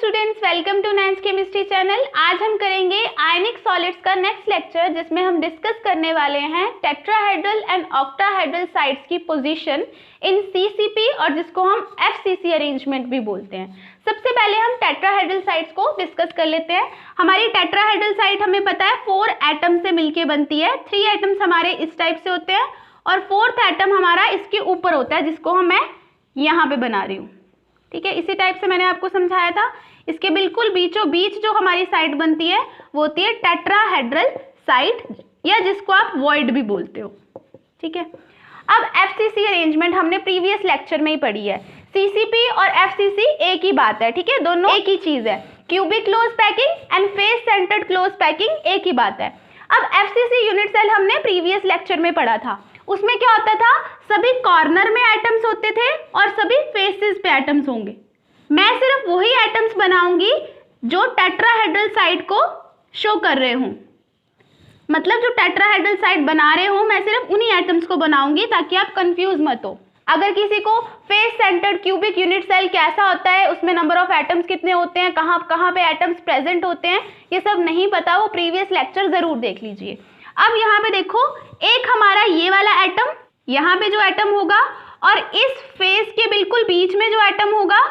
Students, welcome to Nines chemistry channel. आज हम करेंगे आयनिक सॉलिड्स का नेक्स्ट लेक्चर, जिसमें हम डिस्कस करने वाले हैं टेट्राहेड्रल एंड ऑक्टाहेड्रल साइड्स की पोजीशन इन सीसीपी, और जिसको हम एफसीसी अरेंजमेंट भी बोलते हैं। सबसे पहले हम टेट्राहेड्रल साइड्स को डिस्कस कर लेते हैं। हमारी टेट्राहेड्रल साइड हमें पता है 4 एटम से मिलके बनती है। 3 एटम्स हमारे इस टाइप से होते हैं और 4th एटम हमारा इसके ऊपर होता है, जिसको मैं यहाँ पे बना रही हूँ। ठीक है, इसी टाइप से मैंने आपको समझाया था। इसके बिल्कुल बीचों बीच जो हमारी साइड बनती है वो होती है टेट्राहेड्रल साइड, या जिसको आप वॉइड भी बोलते हो। ठीक है, अब एफसीसी अरेंजमेंट हमने प्रीवियस लेक्चर में ही पढ़ी है। सीसीपी और एफसीसी एक ही बात है। ठीक है, दोनों एक ही चीज है। Cubic close packing and face centred close packing एक ही बात है। अब एफसीसी यूनिट सेल हमने प्रीवियस लेक्चर में पढ़ा था। उसमें क्या होता था, सभी कॉर्नर में एटम्स होते थे और सभी फेसेस पे एटम्स होंगे। मैं सिर्फ वही एटम्स बनाऊंगी जो टेट्राहेड्रल साइड को शो कर रहे हूं। मतलब जो टेट्राहेड्रल साइड बना रहे हो, मैं सिर्फ उन्हीं एटम्स को बनाऊंगी, ताकि आप कंफ्यूज मत हो। अगर किसी को face centred cubic unit cell कैसा होता है, उसमें नंबर ऑफ एटम्स कितने होते हैं, कहाँ कहाँ पे एटम्स प्रेजेंट होते हैं, ये सब नहीं पता, वो प्रीवियस लेक्चर जरूर देख लीजिए। अब यहाँ पे देखो, एक हमारा ये वाला एटम, यहाँ पे जो एटम होगा, और इस फेस के बिल्कुल बीच में जो एटम होगा,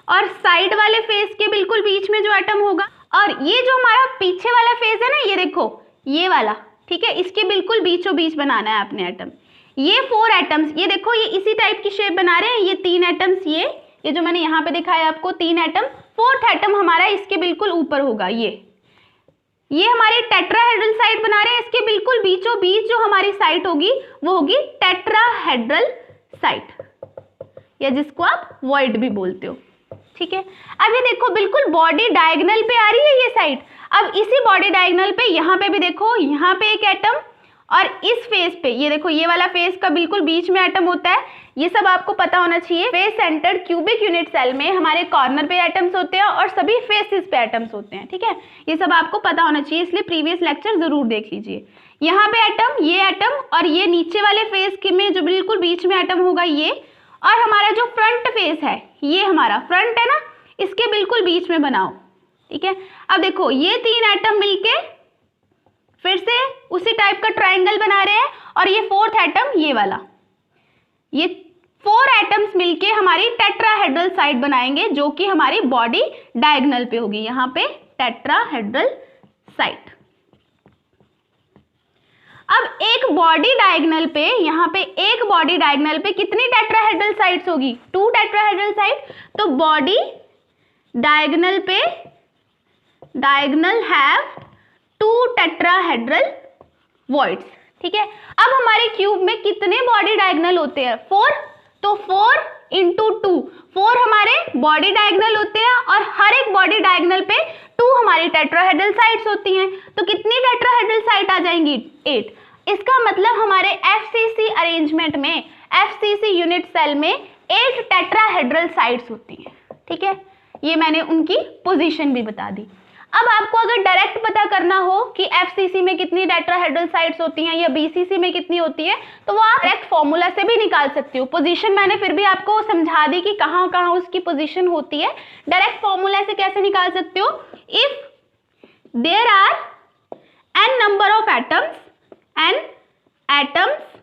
और साइड वाले फेस के बिल्कुल बीच में जो एटम होगा, और ये जो हमारा पीछे वाला फेस है ना, ये देखो ये वाला, ठीक है, इसके बिल्कुल बीचों बीच बनाना है अपने एटम। ये 4 एटम्स, ये देखो ये इसी टाइप की शेप बना रहे हैं। ये 3 एटम्स, ये जो मैंने यहाँ पे दिखाया आपको 3 एटम, 4th एटम हमारा इसके बिल्कुल ऊपर होगा। ये हमारी टेट्राहेड्रल साइड बना रहे हैं। इसके बिल्कुल बीचों बीच जो हमारी साइड होगी वो होगी टेट्राहेड्रल साइड, या जिसको आप वॉइड भी बोलते हो। ठीक है, अब ये देखो बिल्कुल बॉडी डायगोनल पे आ रही है ये साइड। अब इसी बॉडी डायगोनल पे यहाँ पे भी देखो, यहाँ पे एक एटम, और इस फेस पे ये देखो, ये वाला फेस का बिल्कुल बीच में एटम होता है। ये सब आपको पता होना चाहिए। Face centred cubic unit cell में हमारे कॉर्नर पे एटम्स होते हैं और सभी फेसेस पे एटम्स होते हैं। ठीक है, ये सब आपको पता होना चाहिए, इसलिए प्रीवियस लेक्चर जरूर देख लीजिए। यहाँ पे एटम, ये एटम, और ये नीचे वाले फेस के में जो बिल्कुल बीच में एटम होगा ये, और हमारा जो फ्रंट फेस है, ये हमारा फ्रंट है ना, इसके बिल्कुल बीच में बनाओ। ठीक है, अब देखो ये 3 एटम मिलके फिर से उसी टाइप का ट्राइंगल बना रहे हैं, और ये 4th एटम ये वाला, ये 4 एटम्स मिलके हमारी टेट्राहेड्रल साइड बनाएंगे, जो कि हमारी बॉडी डायगोनल पे होगी। यहाँ पे टेट्राहेड्रल साइड। अब एक बॉडी डायगोनल पे, यहाँ पे एक बॉडी डायगोनल पे कितनी टेट्राहेड्रल साइड्स होगी? 2 टेट्राहेड्रल साइड। तो बॉडी डायगोनल पे, डायगोनल हैव 2 टेट्राहेड्रल वॉइड्स। ठीक है, अब हमारे क्यूब में कितने बॉडी डायगोनल होते हैं? 4। तो 4 × 2, 4 हमारे बॉडी डायगोनल होते हैं, और हर एक बॉडी डायगोनल पे 2 हमारी टेट्राहेड्रल साइड्स होती हैं। तो कितनी टेट्राहेड्रल साइड आ जाएंगी? 8। इसका मतलब हमारे एफसीसी अरेंजमेंट में, एफसीसी यूनिट सेल में 8 टेट्राहेड्रल साइड्स होती हैं। ठीक है, ये मैंने उनकी पोजीशन भी बता दी। अब आपको अगर डायरेक्ट पता करना हो कि एफसीसी में कितनी टेट्राहेड्रल साइड्स होती हैं या बीसीसी में कितनी होती है, तो वो आप डायरेक्ट फॉर्मूला से भी निकाल सकते हो। पोजीशन मैंने फिर भी आपको समझा दी कि कहाँ कहाँ उसकी पोजीशन होती है। डायरेक्ट फॉर्मूला से कैसे निकाल सकते हो? If there are n number of atoms, n atoms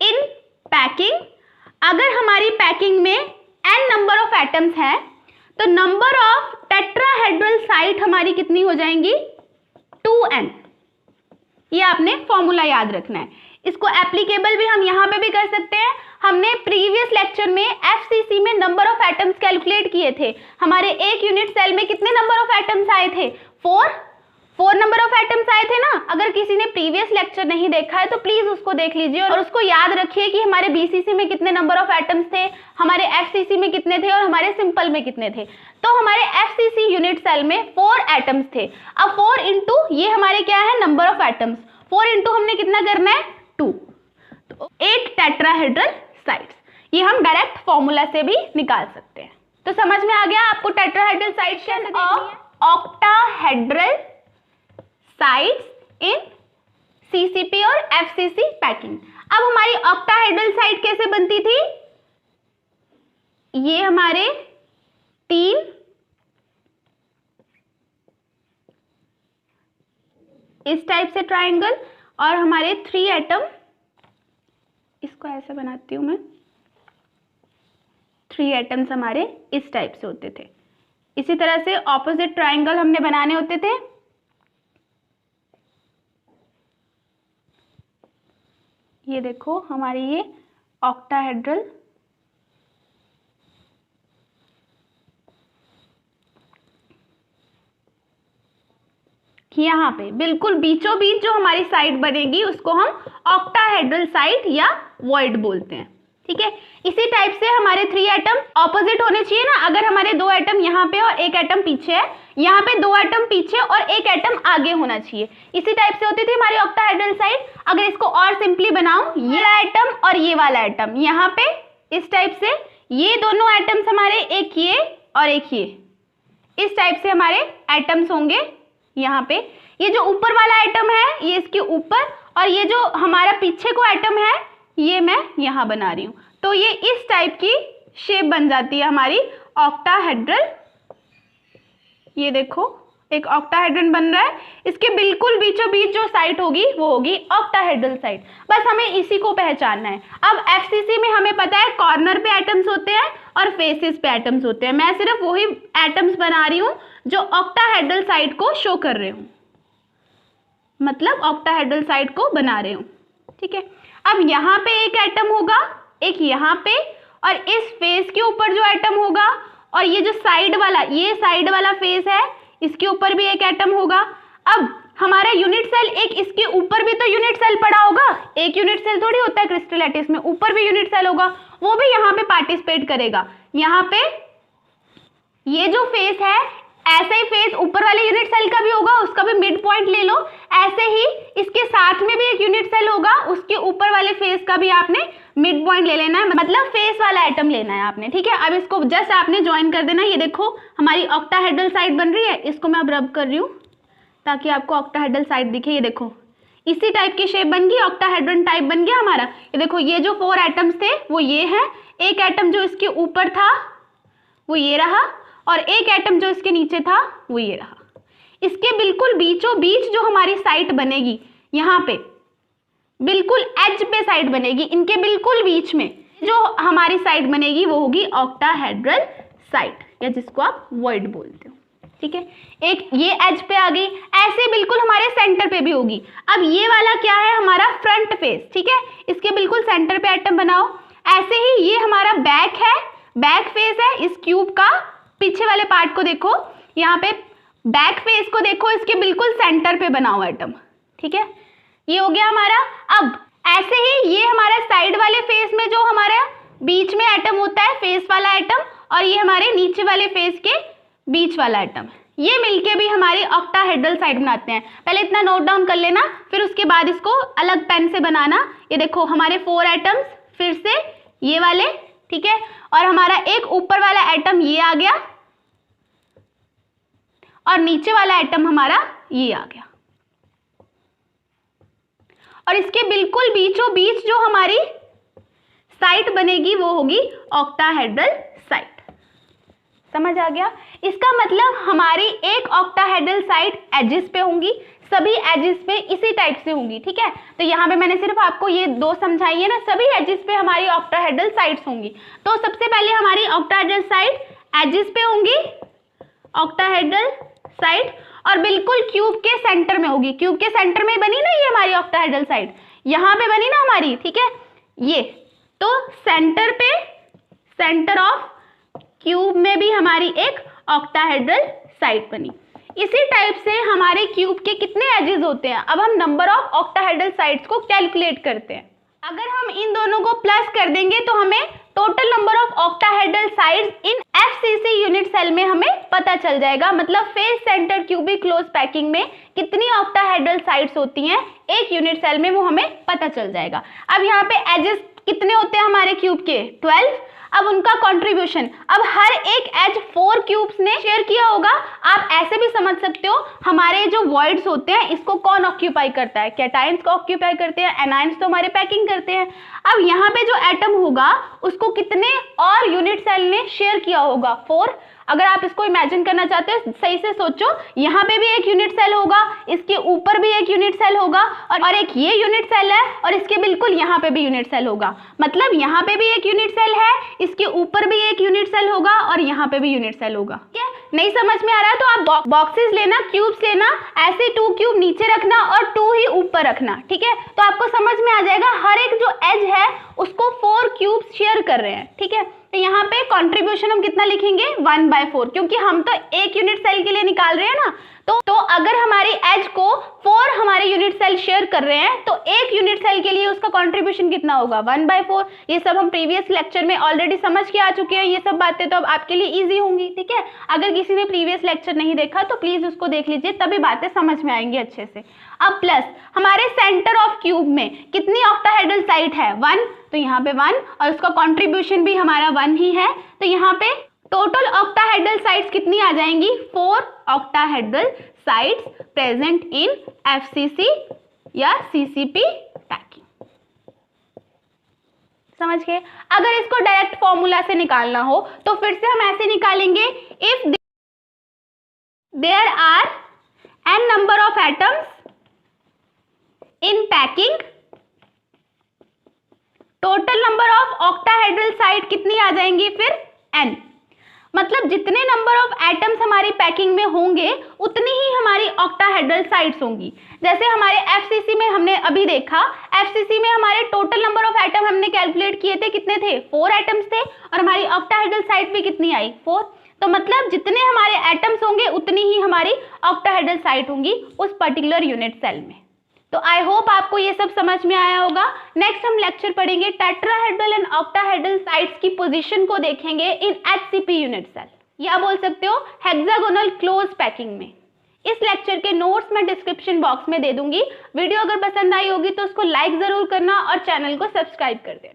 in packing, अगर हमारी पैकिंग में n नंबर ऑफ एटम्स है, तो नंबर ऑफ टेट्राहेड्रल साइड हमारी कितनी हो जाएंगी? 2n। ये आपने फॉर्मूला याद रखना है। इसको एप्लीकेबल भी हम यहाँ पे भी कर सकते हैं। हमने प्रीवियस लेक्चर में एफसीसी में नंबर ऑफ एटम्स कैलकुलेट किए थे। हमारे एक यूनिट सेल में कितने नंबर ऑफ एटम्स आए थे? 4 नंबर ऑफ एटम्स आए थे ना। अगर किसी ने प्रीवियस लेक्चर नहीं देखा है तो प्लीज उसको देख लीजिए, और उसको याद रखिए कि हमारे बीसीसी में कितने नंबर ऑफ एटम्स थे, हमारे एफसीसी में कितने थे, और हमारे सिंपल में कितने थे। तो हमारे एफसीसी यूनिट सेल में 4 एटम्स थे। अब 4 × ये हमारे क्या है? Number of atoms. 4 × हमने कितना करना है? 2। तो 8 टेट्राहेड्रल साइड्स। ये हम डायरेक्ट फॉर्मूला से भी निकाल सकते हैं। तो समझ में आ गया आपको टेट्राहेड्रल साइड्स कैसे देखनी है? ऑक्टाहेड्रल साइड्स इन सीसीपी और एफसीसी पैकिंग। अब हमारी ऑक्टाहेड्रल साइड कैसे बनती थी? ये हमारे 3 इस टाइप से ट्राइंगल, और हमारे 3 एटम, इसको ऐसे बनाती हूँ मैं, 3 एटम्स हमारे इस टाइप से होते थे। इसी तरह से ऑपोजिट ट्राइंगल हमने बनाने होते थे। ये देखो हमारी ये ऑक्टाहेड्रल, यहाँ पे बिल्कुल बीचों बीच जो हमारी साइड बनेगी उसको हम ऑक्टाहेड्रल साइड या वॉइड बोलते हैं। ठीक है, इसी टाइप से हमारे 3 एटम ऑपोजिट होने चाहिए ना। अगर हमारे 2 एटम यहाँ पे और 1 एटम पीछे है, यहाँ पे 2 एटम पीछे और 1 एटम आगे होना चाहिए। इसी टाइप से होती थी हमारी ऑक्टाहेड्रल साइड। अगर इसको और सिंपली बनाऊं, ये वाला एटम और ये वाला एटम यहाँ पे इस टाइप से, ये दोनों एटम्स हमारे, एक ये और एक ये, इस टाइप से हमारे एटम्स होंगे। यहाँ पे ये जो ऊपर वाला एटम है ये इसके ऊपर, और ये जो हमारा पीछे को एटम है ये मैं यहाँ बना रही हूँ। तो ये इस टाइप की शेप बन जाती है हमारी ऑक्टाहेड्रल। ये देखो एक ऑक्टाहेड्रन बन रहा है, इसके बिल्कुल बीचों बीच जो साइड होगी वो होगी ऑक्टाहेड्रल साइड। बस हमें इसी को पहचानना है। अब एफसीसी में हमें पता है कॉर्नर पे एटम्स होते हैं और फेसेस पे एटम्स होते हैं। मैं सिर्फ वही एटम्स बना रही हूँ जो ऑक्टाहेड्रल साइड को शो कर रहे हूँ, मतलब ऑक्टाहेड्रल साइड को बना रहे हूँ। ठीक है, अब यहाँ पे एक एटम होगा, एक यहाँ पे, और इस फेस के ऊपर जो एटम होगा, और ये जो साइड वाला, ये साइड वाला फेस है, इसके ऊपर भी एक एटम होगा। अब हमारा यूनिट सेल, एक इसके ऊपर भी तो यूनिट सेल पड़ा होगा, एक यूनिट सेल थोड़ी होता है क्रिस्टल लैटिस में, ऊपर भी यूनिट सेल होगा, वो भी यहाँ पे पार्टिसिपेट करेगा। यहाँ पे ये जो फेस है, ऐसे ही फेस ऊपर वाले यूनिट सेल का भी होगा, उसका भी मिड पॉइंट ले लो। ऐसे ही इसके साथ में भी एक यूनिट सेल होगा, उसके ऊपर वाले फेस का भी आपने मिड पॉइंट ले लेना है, मतलब फेस वाला एटम लेना है आपने। ठीक है, अब इसको जस्ट आपने ज्वाइन कर देना। ये देखो हमारी ऑक्टाहेड्रल साइड बन रही है, इसको मैं अब रब कर रही हूँ ताकि आपको ऑक्टाहेड्रल साइड दिखे। ये देखो इसी टाइप की शेप बन गई, ऑक्टाहेड्रन टाइप बन गया हमारा। ये देखो ये जो 4 एटम्स थे वो ये हैं, एक एटम जो इसके ऊपर था वो ये रहा, और एक एटम जो इसके नीचे था वो ये रहा। इसके बिल्कुल बीचों बीच जो हमारी साइड बनेगी, यहाँ पे बिल्कुल एज पे साइड बनेगी, इनके बिल्कुल बीच में जो हमारी साइड बनेगी वो होगी ऑक्टाहेड्रल साइड, या जिसको आप वॉइड बोलते हो। ठीक है, एक ये एज पे आ गई, ऐसे बिल्कुल हमारे सेंटर पे भी होगी। अब ये वाला क्या है, हमारा फ्रंट फेस। ठीक है, इसके बिल्कुल सेंटर पे एटम बनाओ। ऐसे ही ये हमारा बैक है, बैक फेस है इस क्यूब का। पीछे वाले पार्ट को देखो, यहाँ पे बैक फेस को देखो, इसके बिल्कुल सेंटर पे बनाओ एटम। ठीक है, ये हो गया हमारा। अब ऐसे ही ये हमारा साइड वाले फेस में जो हमारा बीच में एटम होता है, फेस वाला एटम, और ये हमारे नीचे वाले फेस के बीच वाला एटम, ये मिलके भी हमारी ऑक्टाहेड्रल साइड बनाते हैं। पहले इतना नोट डाउन कर लेना, फिर उसके बाद इसको अलग पेन से बनाना। ये देखो हमारे 4 एटम्स, फिर से ये वाले, ठीक है, और हमारा एक ऊपर वाला एटम ये आ गया, और नीचे वाला एटम हमारा ये आ गया, और इसके बिल्कुल बीचों बीच जो हमारी साइड बनेगी वो होगी ऑक्टाहेड्रल साइड। समझ आ गया? इसका मतलब हमारी एक ऑक्टाहेड्रल साइड एजेस पे होंगी, सभी एजेस पे इसी टाइप से होंगी। ठीक है, तो यहाँ पे मैंने सिर्फ आपको ये 2 समझाई है ना, सभी एजेस पे हमारी ऑक्टाहेड्रल साइड्स होंगी। तो सबसे पहले हमारी ऑक्टाहेड्रल साइड एजेस पे होंगी, ऑक्टाहेड्रल साइड, और बिल्कुल क्यूब के सेंटर में होगी। क्यूब के सेंटर में बनी ना ये हमारी ऑक्टाहेड्रल साइड, यहाँ पे बनी ना हमारी। ठीक है, ये तो सेंटर पे, सेंटर ऑफ क्यूब में भी हमारी एक ऑक्टाहेड्रल साइड बनी। इसी टाइप से हमारे क्यूब के कितने एजेस होते हैं, अब हम नंबर ऑफ ऑक्टाहेड्रल साइड्स को कैलकुलेट करते हैं। अगर हम इन दोनों को प्लस कर देंगे तो हमें total number of octahedral sides in FCC unit cell में हमें पता चल जाएगा। मतलब face centre cubic close packing में कितनी ऑक्टाहेड्रल साइड्स होती हैं एक यूनिट सेल में, वो हमें पता चल जाएगा। अब यहाँ पे एजेस कितने होते हैं हमारे क्यूब के? 12। अब उनका कंट्रीब्यूशन, अब हर एक एज 4 क्यूब्स ने शेयर किया होगा। आप ऐसे भी समझ सकते हो, हमारे जो वॉइड्स होते हैं इसको कौन ऑक्यूपाई करता है? कैटायंस को ऑक्यूपाई करते हैं, एनायंस तो हमारे पैकिंग करते हैं। अब यहाँ पे जो एटम होगा उसको कितने और यूनिट सेल ने शेयर किया होगा? 4। अगर आप इसको इमेजिन करना चाहते हो सही से सोचो, यहाँ पे भी एक यूनिट सेल होगा, इसके ऊपर भी एक यूनिट सेल होगा और एक ये यूनिट सेल है और इसके बिल्कुल यहाँ पे भी यूनिट सेल होगा। मतलब यहाँ पे भी एक यूनिट सेल है, इसके ऊपर भी एक यूनिट सेल होगा और यहाँ पे भी यूनिट सेल होगा। ठीक है, नहीं समझ में आ रहा है तो आप बॉक्सेस लेना, क्यूब्स लेना, ऐसे 2 क्यूब नीचे रखना और 2 ही ऊपर रखना। ठीक है, तो आपको समझ में आ जाएगा हर एक जो एज है उसको 4 क्यूब्स शेयर कर रहे हैं। ठीक है, तो यहाँ पे कंट्रीब्यूशन हम कितना लिखेंगे 1/4, क्योंकि हम तो एक यूनिट सेल के लिए निकाल रहे हैं ना। तो अगर हमारी एज को 4 हमारे यूनिट सेल शेयर कर रहे हैं तो एक यूनिट सेल के लिए उसका कंट्रीब्यूशन कितना होगा 1/4। ये सब हम प्रीवियस लेक्चर में ऑलरेडी समझ के आ चुके हैं, ये सब बातें तो अब आपके लिए इजी होंगी। ठीक है, अगर किसी ने प्रीवियस लेक्चर नहीं देखा तो प्लीज उसको देख लीजिए, तभी बातें समझ में आएंगी अच्छे से। अब प्लस हमारे सेंटर ऑफ क्यूब में कितनी ऑक्टाहेड्रल साइड है 1, तो यहाँ पे 1 और उसका कंट्रीब्यूशन भी हमारा 1 ही है। तो यहाँ पे टोटल ऑक्टाहेड्रल साइड्स कितनी आ जाएंगी 4 octahedral sides present in FCC या सीसीपी पैकिंग। समझ गए। अगर इसको डायरेक्ट फॉर्मूला से निकालना हो तो फिर से हम ऐसे निकालेंगे, if there are n number of atoms in packing, total number of octahedral side कितनी आ जाएंगी फिर n। मतलब जितने नंबर ऑफ एटम्स हमारी पैकिंग में होंगे उतनी ही हमारी ऑक्टाहेड्रल साइड्स होंगी। जैसे हमारे एफसीसी में हमने अभी देखा, एफसीसी में हमारे टोटल नंबर ऑफ एटम हमने कैलकुलेट किए थे, कितने थे 4 एटम्स थे और हमारी ऑक्टाहेड्रल साइड भी कितनी आई 4। तो मतलब जितने हमारे एटम्स होंगे उतनी ही हमारी ऑक्टाहेड्रल साइड होंगी उस पर्टिकुलर यूनिट सेल में। तो आई होप आपको ये सब समझ में आया होगा। नेक्स्ट हम लेक्चर पढ़ेंगे टेट्राहेड्रल एंड ऑक्टाहेड्रल साइड्स की पोजीशन को देखेंगे इन एचसीपी यूनिट सेल, या बोल सकते हो हेक्सागोनल क्लोज पैकिंग में। इस लेक्चर के नोट्स मैं डिस्क्रिप्शन बॉक्स में दे दूंगी। वीडियो अगर पसंद आई होगी तो उसको लाइक जरूर करना और चैनल को सब्सक्राइब कर देना।